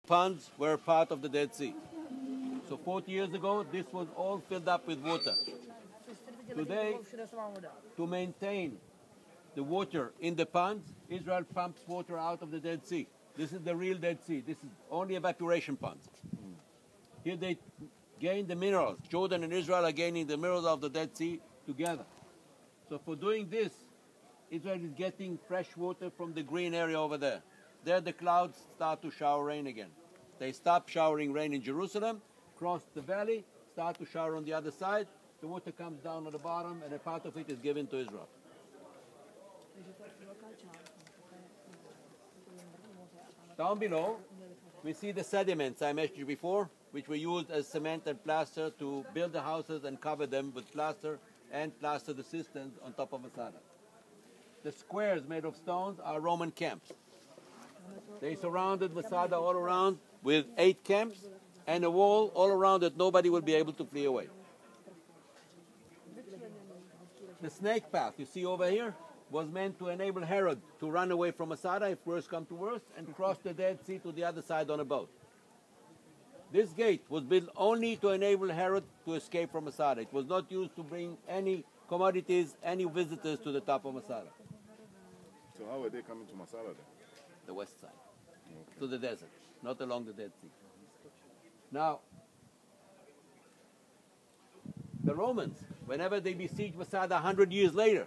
ponds were part of the Dead Sea. So 40 years ago, this was all filled up with water. Today, to maintain the water in the ponds, Israel pumps water out of the Dead Sea. This is the real Dead Sea. This is only evaporation ponds. Here they gain the minerals. Jordan and Israel are gaining the minerals of the Dead Sea together. So for doing this, Israel is getting fresh water from the green area over there. There the clouds start to shower rain again. They stop showering rain in Jerusalem, cross the valley, start to shower on the other side. The water comes down on the bottom, and a part of it is given to Israel. Down below, we see the sediments I mentioned before, which were used as cement and plaster to build the houses and cover them with plaster and plaster the cisterns on top of Massada. The squares made of stones are Roman camps. They surrounded Massada all around with 8 camps and a wall all around that nobody would be able to flee away. The snake path you see over here was meant to enable Herod to run away from Massada if worse come to worse and cross the Dead Sea to the other side on a boat. This gate was built only to enable Herod to escape from Massada. It was not used to bring any commodities, any visitors to the top of Massada. So how are they coming to Massada then? The west side, to the desert, not along the Dead Sea. Now, the Romans, whenever they besieged Massada 100 years later,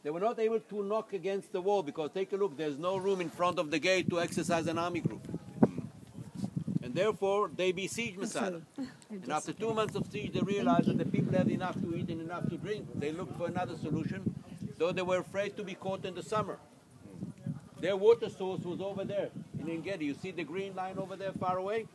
they were not able to knock against the wall because, take a look, there's no room in front of the gate to exercise an army group. And therefore, they besieged Massada. And after 2 months of siege, they realized that the people had enough to eat and enough to drink. They looked for another solution, though they were afraid to be caught in the summer. Their water source was over there in En-Gedi. You see the green line over there far away?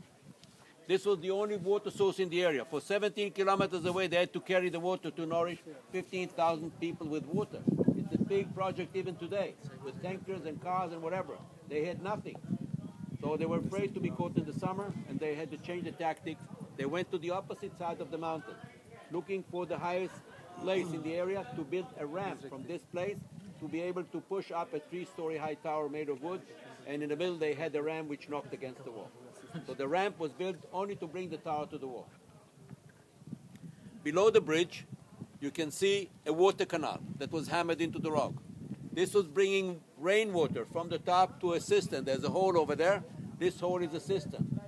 This was the only water source in the area. For 17 kilometers away, they had to carry the water to nourish 15,000 people with water. It's a big project even today, with tankers and cars and whatever. They had nothing. So they were afraid to be caught in the summer, and they had to change the tactics. They went to the opposite side of the mountain, looking for the highest place in the area to build a ramp from this place to be able to push up a 3-story high tower made of wood, and in the middle they had a ram which knocked against the wall. So the ramp was built only to bring the tower to the wall. Below the bridge, you can see a water canal that was hammered into the rock. This was bringing rainwater from the top to a cistern. There's a hole over there. This hole is a cistern.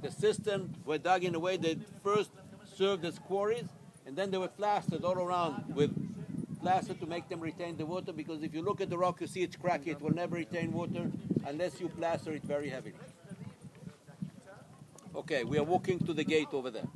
The cisterns were dug in a way that first served as quarries, and then they were plastered all around with plaster to make them retain the water, because if you look at the rock, you see it's cracky. It will never retain water unless you plaster it very heavily. Okay, we are walking to the gate over there.